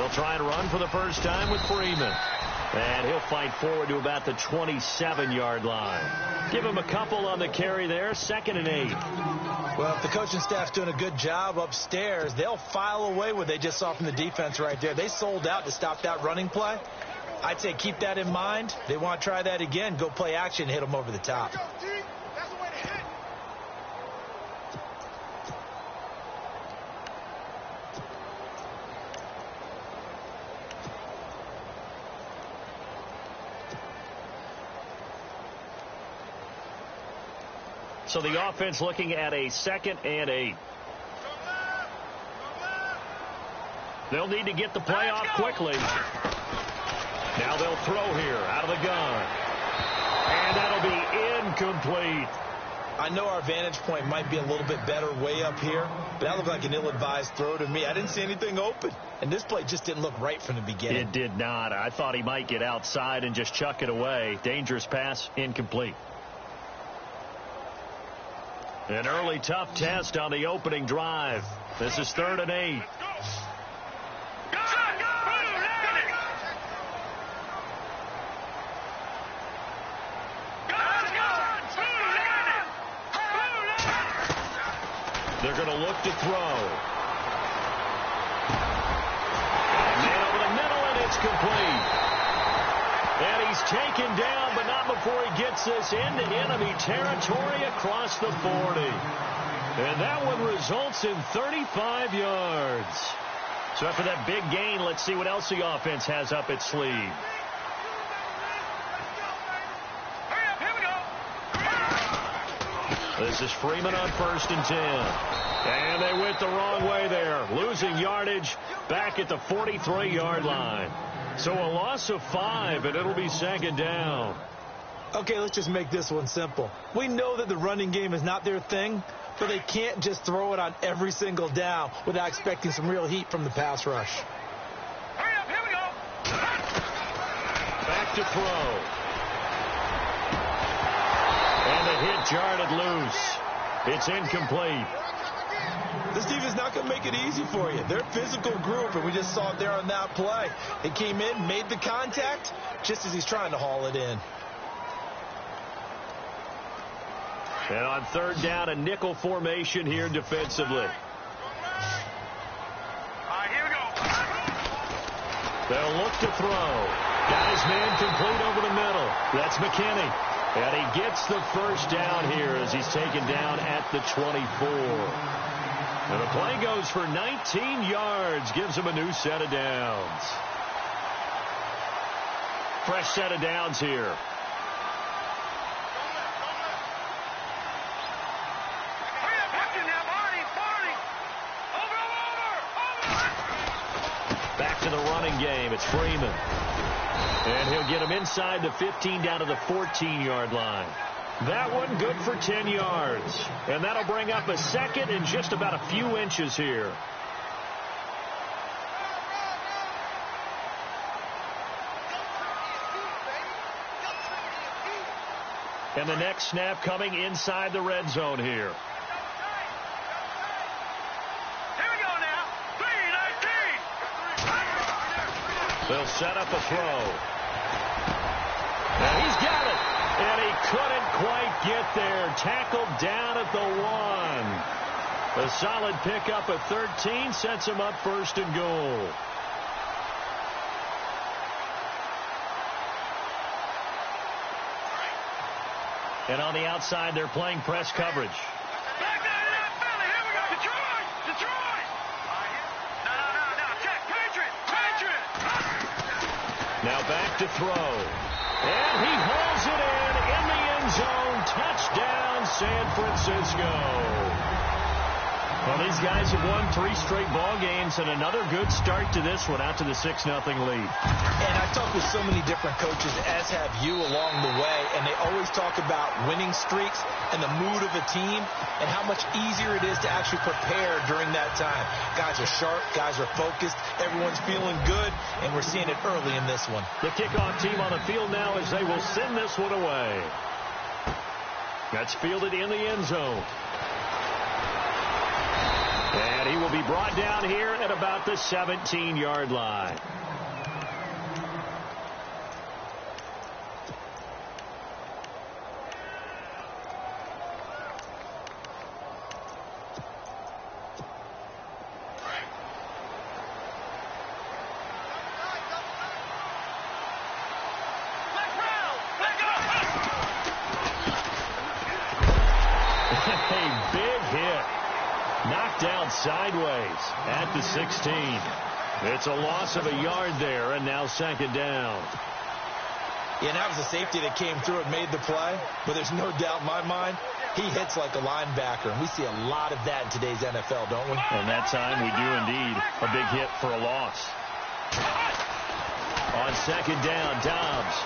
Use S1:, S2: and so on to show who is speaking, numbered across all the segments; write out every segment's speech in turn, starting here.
S1: They'll try and run for the first time with Freeman. And he'll fight forward to about the 27-yard line. Give him a couple on the carry there, 2nd and 8.
S2: Well, if the coaching staff's doing a good job upstairs, they'll file away what they just saw from the defense right there. They sold out to stop that running play. I'd say keep that in mind. They want to try that again. Go play action, hit them over the top.
S1: So the offense looking at a 2nd and 8. They'll need to get the play off quickly. Now they'll throw here out of the gun. And that'll be incomplete.
S2: I know our vantage point might be a little bit better way up here, but that looked like an ill-advised throw to me. I didn't see anything open. And this play just didn't look right from the beginning.
S1: It did not. I thought he might get outside and just chuck it away. Dangerous pass, incomplete. An early tough test on the opening drive. This is 3rd and 8. They're going to look to throw. And over the middle, and it's complete. And he's taken down, but not before he gets this into enemy territory across the 40. And that one results in 35 yards. So after that big gain, let's see what else the offense has up its sleeve. This is Freeman on 1st and 10. And they went the wrong way there, losing yardage back at the 43-yard line. So a loss of 5, and it'll be 2nd down.
S2: Okay, let's just make this one simple. We know that the running game is not their thing, but they can't just throw it on every single down without expecting some real heat from the pass rush.
S3: Hurry up, here we go.
S1: Back to throw. And the hit jarred loose. It's incomplete.
S2: This defense is not going to make it easy for you. They're a physical group, and we just saw it there on that play. He came in, made the contact, just as he's trying to haul it in.
S1: And on 3rd down, a nickel formation here defensively.
S3: All right, here we go.
S1: They'll look to throw. Guys man complete over the middle. That's McKinney. And he gets the first down here as he's taken down at the 24. And the play goes for 19 yards, gives him a new set of downs. Fresh set of downs here. Back to the running game. It's Freeman. And he'll get him inside the 15 down to the 14-yard line. That one good for 10 yards. And that'll bring up a 2nd and just about a few inches here. And the next snap coming inside the red zone here.
S3: Here we go now. 3-19.
S1: They'll set up a throw. And he's got it. And he couldn't quite get there. Tackled down at the 1. A solid pickup of 13 sets him up 1st and goal. And on the outside, they're playing press coverage.
S3: Back down in that belly. Here we go. Detroit. Detroit. No. Check. Patriot.
S1: Now back to throw. And he hauls it in the end zone. Touchdown, San Francisco. Well, these guys have won 3 straight ball games, and another good start to this one out to the 6-0 lead.
S2: And I've talked with so many different coaches, as have you along the way, and they always talk about winning streaks and the mood of a team and how much easier it is to actually prepare during that time. Guys are sharp, guys are focused, everyone's feeling good, and we're seeing it early in this one.
S1: The kickoff team on the field now as they will send this one away. That's fielded in the end zone. And he will be brought down here at about the 17-yard line. A big hit. Knocked down sideways at the 16. It's a loss of a yard there, and now second down.
S2: Yeah, and that was a safety that came through and made the play, but there's no doubt in my mind he hits like a linebacker, and we see a lot of that in today's NFL, don't we?
S1: And that time we do indeed. A big hit for a loss. On second down, Dobbs.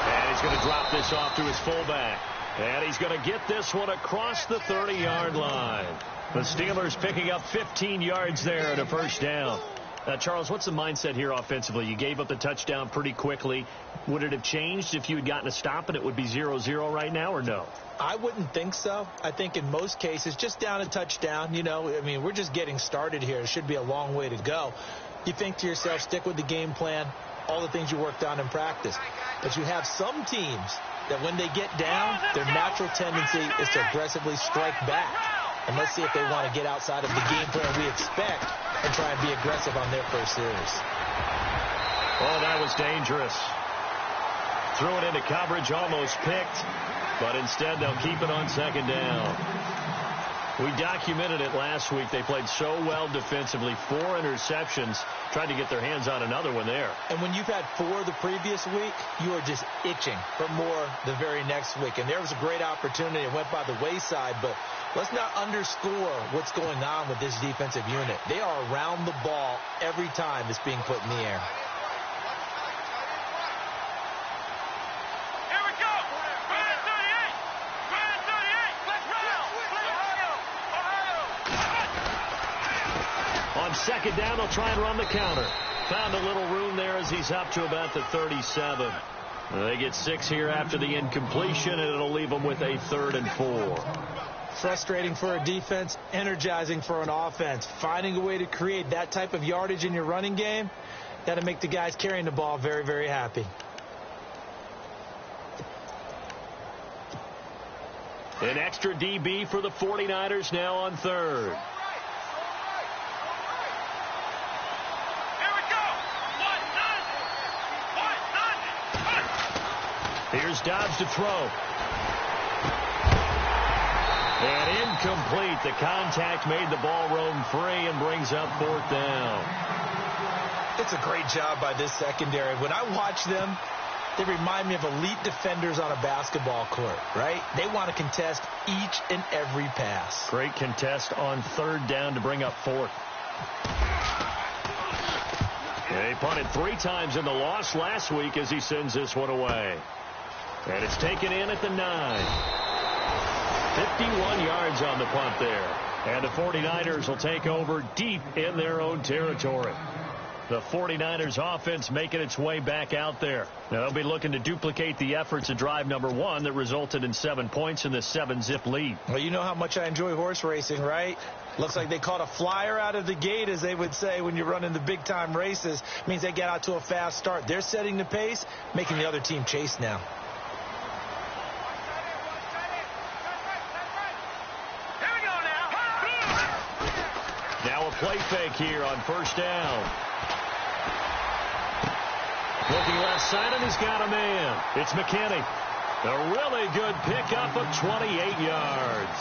S1: And he's going to drop this off to his fullback. And he's going to get this one across the 30-yard line. The Steelers picking up 15 yards there at a first down. Charles, what's the mindset here offensively? You gave up the touchdown pretty quickly. Would it have changed if you had gotten a stop and it would be 0-0 right now, or no?
S2: I wouldn't think so. I think in most cases, just down a touchdown, we're just getting started here. It should be a long way to go. You think to yourself, stick with the game plan, all the things you worked on in practice. But you have some teams that when they get down, their natural tendency is to aggressively strike back. And let's see if they want to get outside of the game plan we expect and try and be aggressive on their first series.
S1: Oh, that was dangerous. Threw it into coverage, almost picked, but instead they'll keep it on second down. We documented it last week. They played so well defensively. 4 interceptions. Tried to get their hands on another one there.
S2: And when you've had 4 the previous week, you are just itching for more the very next week. And there was a great opportunity. It went by the wayside, but let's not underscore what's going on with this defensive unit. They are around the ball every time it's being put in the air.
S1: Second down, they'll try and run the counter. Found a little room there as he's up to about the 37. They get 6 here after the incompletion, and it'll leave them with a 3rd and 4.
S2: Frustrating for a defense, energizing for an offense. Finding a way to create that type of yardage in your running game, that'll make the guys carrying the ball very, very happy.
S1: An extra DB for the 49ers now on 3rd. Here's Dobbs to throw. And incomplete. The contact made the ball roam free and brings up 4th down.
S2: It's a great job by this secondary. When I watch them, they remind me of elite defenders on a basketball court, right? They want to contest each and every pass.
S1: Great contest on 3rd down to bring up 4th. They punted 3 times in the loss last week as he sends this one away. And it's taken in at the 9. 51 yards on the punt there. And the 49ers will take over deep in their own territory. The 49ers offense making its way back out there. Now they'll be looking to duplicate the efforts of drive number 1 that resulted in 7 points in the 7-zip lead.
S2: Well, you know how much I enjoy horse racing, right? Looks like they caught a flyer out of the gate, as they would say when you're running the big-time races. Means they get out to a fast start. They're setting the pace, making the other team chase now.
S1: Now a play fake here on 1st down. Looking left side, and he's got a man. It's McKinney. A really good pickup of 28 yards.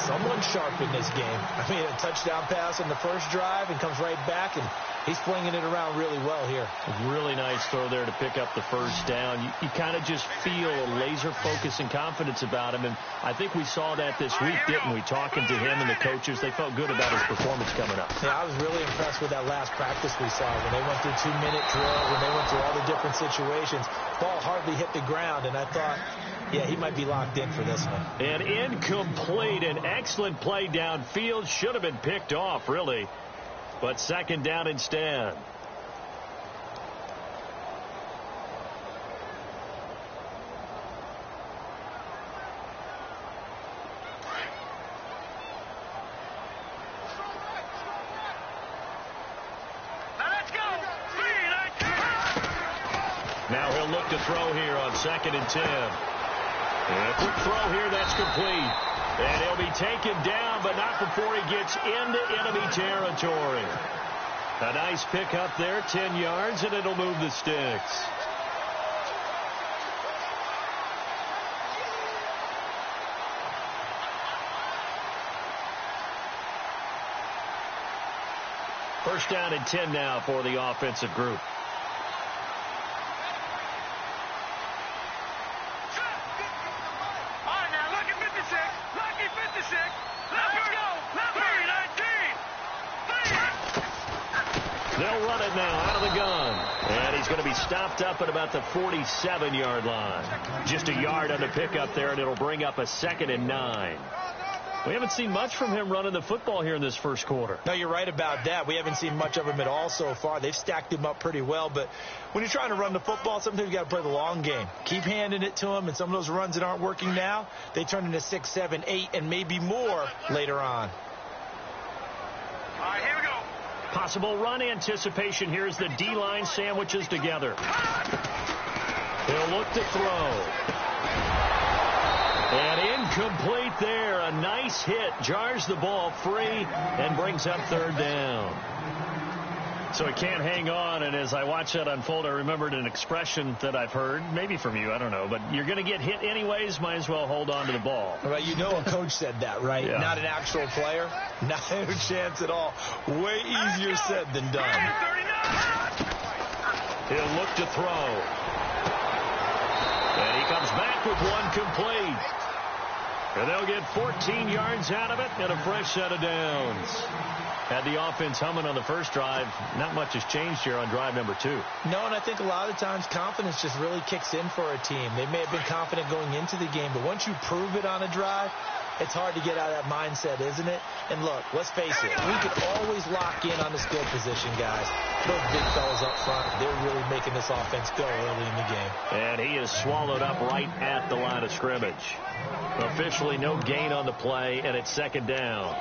S2: Someone sharp in this game. I mean, a touchdown pass on the first drive and comes right back, and he's flinging it around really well here.
S1: A really nice throw there to pick up the 1st down. You kind of just feel a laser focus and confidence about him, and I think we saw that this week, didn't we? Talking to him and the coaches, they felt good about his performance coming up.
S2: Yeah, I was really impressed with that last practice we saw when they went through 2-minute drill, when they went through all the different situations. Ball hardly hit the ground, and I thought, yeah, he might be locked in for this one.
S1: An incomplete, an excellent play downfield. Should have been picked off, really. But second down instead. Now he'll look to throw here on 2nd and 10. And a quick throw here, that's complete. And he'll be taken down, but not before he gets into enemy territory. A nice pickup there, 10 yards, and it'll move the sticks. First down and 10 now for the offensive group.
S3: All right, now, lucky 56. Lucky 56. Let's go. 3, 19.
S1: They'll run it now out of the gun. And he's going to be stopped up at about the 47-yard line. Just a yard on the pickup there, and it'll bring up a 2nd and 9. We haven't seen much from him running the football here in this first quarter.
S2: No, you're right about that. We haven't seen much of him at all so far. They've stacked him up pretty well, but when you're trying to run the football, sometimes you got to play the long game. Keep handing it to him, and some of those runs that aren't working now, they turn into 6, 7, 8, and maybe more later on.
S3: All right, here we go.
S1: Possible run anticipation here as the D-line sandwiches together. He'll look to throw. And incomplete there. A nice hit. Jars the ball free and brings up 3rd down. So he can't hang on. And as I watch that unfold, I remembered an expression that I've heard, maybe from you, I don't know. But you're going to get hit anyways. Might as well hold on to the ball.
S2: Right, you know a coach said that, right?
S1: Yeah.
S2: Not an actual player. Not a chance at all. Way easier said than done.
S1: He'll look to throw. And he comes back with one complete. And they'll get 14 yards out of it and a fresh set of downs. Had the offense humming on the first drive. Not much has changed here on drive number 2.
S2: No, and I think a lot of times confidence just really kicks in for a team. They may have been confident going into the game, but once you prove it on a drive, it's hard to get out of that mindset, isn't it? And look, let's face it, we could always lock in on the skill position, guys. Those big fellas up front, they're really making this offense go early in the game.
S1: And he is swallowed up right at the line of scrimmage. Officially no gain on the play, and it's 2nd down.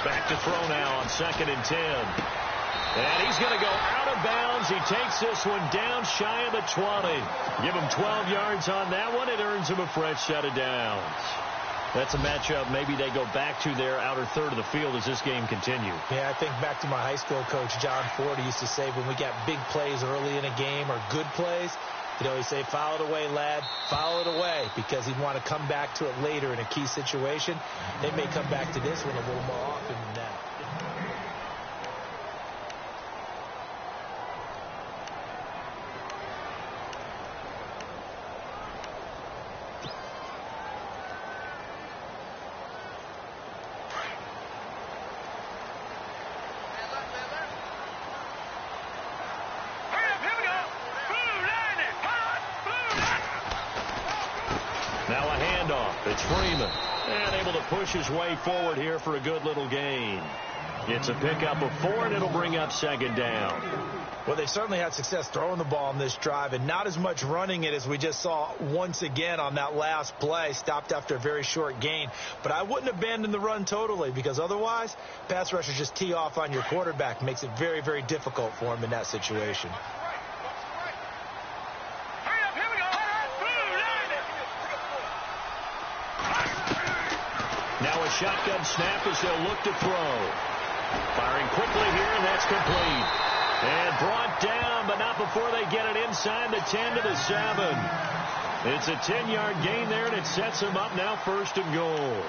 S1: Back to throw now on 2nd and 10. And he's going to go out of bounds. He takes this one down shy of the 20. Give him 12 yards on that one. It earns him a fresh set of downs. That's a matchup maybe they go back to their outer third of the field as this game continues.
S2: Yeah, I think back to my high school coach, John Ford, used to say when we got big plays early in a game or good plays, he'd always say, foul it away, lad, foul it away, because he'd want to come back to it later in a key situation. They may come back to this one a little more often than that.
S1: Now a handoff. It's Freeman. And able to push his way forward here for a good little gain. It's a pickup of 4, and it'll bring up 2nd down.
S2: Well, they've certainly had success throwing the ball on this drive, and not as much running it as we just saw once again on that last play. Stopped after a very short gain. But I wouldn't abandon the run totally, because otherwise, pass rushers just tee off on your quarterback. Makes it very, very difficult for him in that situation.
S1: Now a shotgun snap as they'll look to throw. Firing quickly here, and that's complete. And brought down, but not before they get it inside the 10 to the 7. It's a 10-yard gain there, and it sets them up now 1st and goal.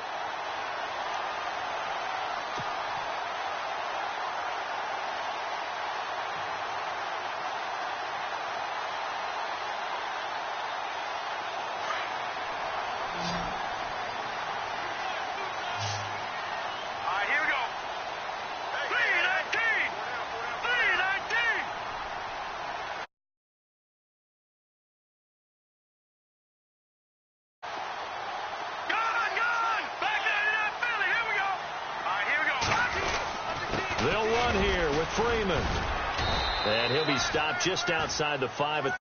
S1: run here with Freeman. And he'll be stopped just outside the 5.